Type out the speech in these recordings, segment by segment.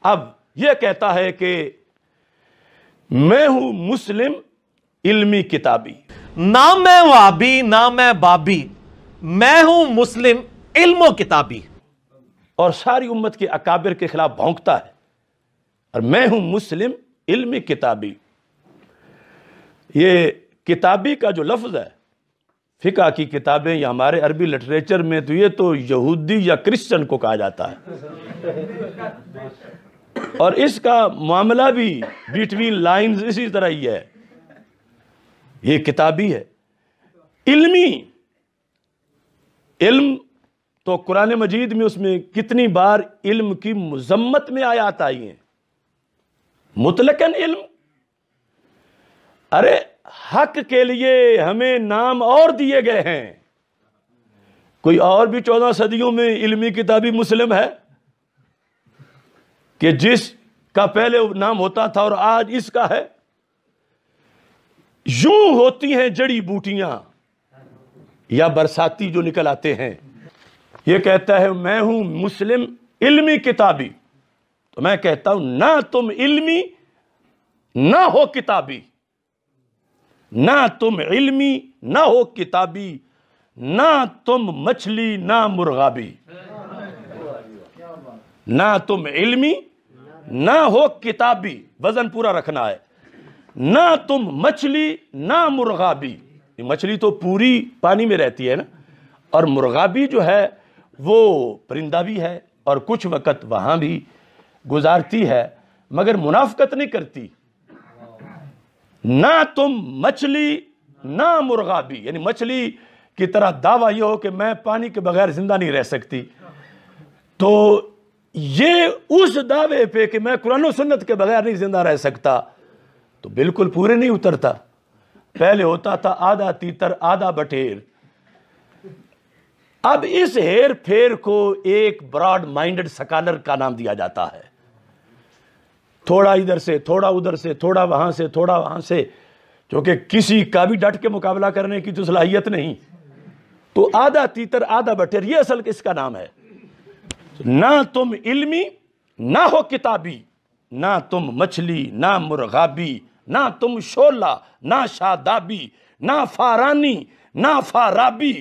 اب یہ کہتا ہے کہ میں ہوں مسلم علمی کتابی، نہ میں وابی نہ میں بابی، میں ہوں مسلم علم و کتابی، اور ساری امت کے اکابر کے خلاف بھونکتا ہے، اور میں ہوں مسلم علمی کتابی۔ یہ کتابی کا جو لفظ ہے فقہ کی کتابیں یا ہمارے عربی لٹریچر میں تو یہ تو یہودی یا کرسچن کو کہا جاتا ہے، اور اس کا معاملہ بھی بٹوین لائنز اسی طرح ہی ہے۔ یہ کتابی ہے، علمی علم تو قرآن مجید میں اس میں کتنی بار علم کی مذمت میں آیات آئی ہیں۔ مطلقاً علم، ارے حق کے لیے ہمیں نام اور دیے گئے ہیں، کوئی اور بھی 14 صدیوں میں علمی کتابی مسلم ہے کہ جس کا پہلے نام ہوتا تھا اور آج اس کا ہے؟ یوں ہوتی ہیں جڑی بوٹیاں یا برساتی جو نکل آتے ہیں۔ یہ کہتا ہے میں ہوں مسلم علمی کتابی، تو میں کہتا ہوں نہ تم علمی نہ ہو کتابی، نہ تم علمی نہ ہو کتابی، نہ تم مچھلی نہ مرغابی۔ نہ تم علمی نہ ہو کتابی، وزن پورا رکھنا ہے، نہ تم مچھلی نہ مرغابی۔ مچھلی تو پوری پانی میں رہتی ہے نا، اور مرغابی جو ہے وہ پرندہ بھی ہے اور کچھ وقت وہاں بھی گزارتی ہے مگر منافقت نہیں کرتی۔ نہ تم مچھلی نہ مرغابی، یعنی مچھلی کی طرح دعویٰ یہ ہو کہ میں پانی کے بغیر زندہ نہیں رہ سکتی، تو یہ اس دعوے پہ کہ میں قرآن و سنت کے بغیر نہیں زندہ رہ سکتا تو بالکل پورے نہیں اترتا۔ پہلے ہوتا تھا آدھا تیتر آدھا بٹیر، اب اس ہیر پھیر کو ایک براڈ مائنڈڈ سکالر کا نام دیا جاتا ہے۔ تھوڑا ادھر سے تھوڑا ادھر سے تھوڑا وہاں سے تھوڑا وہاں سے، کیونکہ کسی کا بھی ڈٹ کے مقابلہ کرنے کی تو صلاحیت نہیں، تو آدھا تیتر آدھا بٹیر یہ اصل اس کا نام ہے۔ نہ تم علمی نہ ہو کتابی، نہ تم مچھلی نہ مرغابی، نہ تم شعلہ نہ شادابی، نہ فارانی نہ فارابی،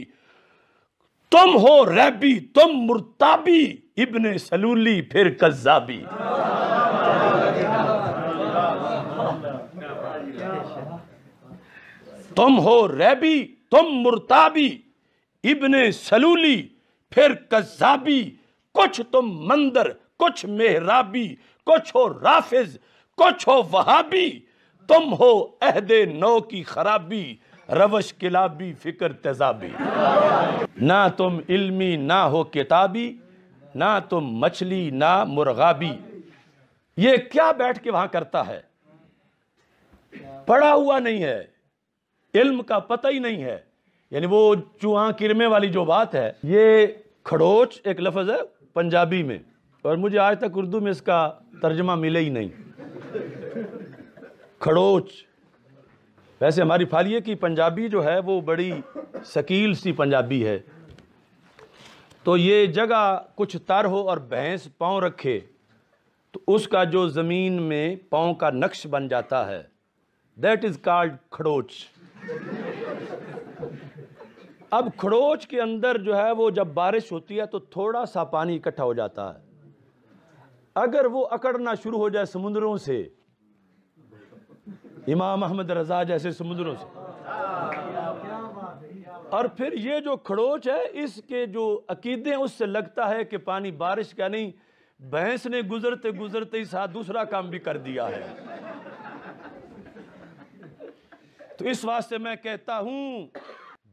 تم ہو ریبی تم مرتابی، ابن سلولی پھر کذابی۔ تم ہو ریبی تم مرتابی، ابن سلولی پھر کذابی، کچھ تم مندر کچھ محرابی، کچھ ہو رافض کچھ ہو وہابی، تم ہو عہد نو کی خرابی، روش کلابی فکر تیزابی۔ نہ تم علمی نہ ہو کتابی، نہ تم مچھلی نہ مرغابی۔ یہ کیا بیٹھ کے وہاں کرتا ہے؟ پڑھا ہوا نہیں ہے، علم کا پتہ ہی نہیں ہے، یعنی وہ چوہاں کرمے والی جو بات ہے۔ یہ کھڑوچ ایک لفظ ہے پنجابی میں، اور مجھے آج تک اردو میں اس کا ترجمہ ملے ہی نہیں۔ کھڑوچ، ویسے ہماری پھالیے کی پنجابی جو ہے وہ بڑی ثقیل سی پنجابی ہے، تو یہ جگہ کچھ تر ہو اور بھینس پاؤں رکھے تو اس کا جو زمین میں پاؤں کا نقش بن جاتا ہے، دیٹ از کالڈ کھڑوچ۔ اب کھڑوچ کے اندر جو ہے وہ جب بارش ہوتی ہے تو تھوڑا سا پانی اکٹھا ہو جاتا ہے، اگر وہ اکڑنا شروع ہو جائے سمندروں سے، امام احمد رضا جیسے سمندروں سے، اور پھر یہ جو کھڑوچ ہے اس کے جو عقیدے ہیں اس سے لگتا ہے کہ پانی بارش کا نہیں، بھینس نے گزرتے گزرتے ہی ساتھ دوسرا کام بھی کر دیا ہے۔ تو اس واسطے میں کہتا ہوں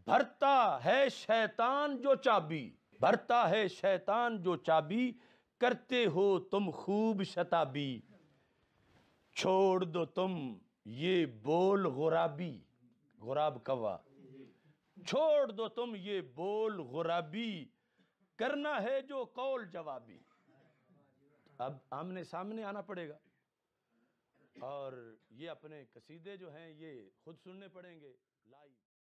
بھرتا ہے شیطان جو چابی، بھرتا ہے شیطان جو چابی، کرتے ہو تم خوب شتابی، چھوڑ دو تم یہ بول غرابی، غراب کوا، چھوڑ دو تم یہ بول غرابی، کرنا ہے جو قول جوابی۔ اب آمنے سامنے آنا پڑے گا اور یہ اپنے قصیدے جو ہیں یہ خود سننے پڑیں گے لائیو۔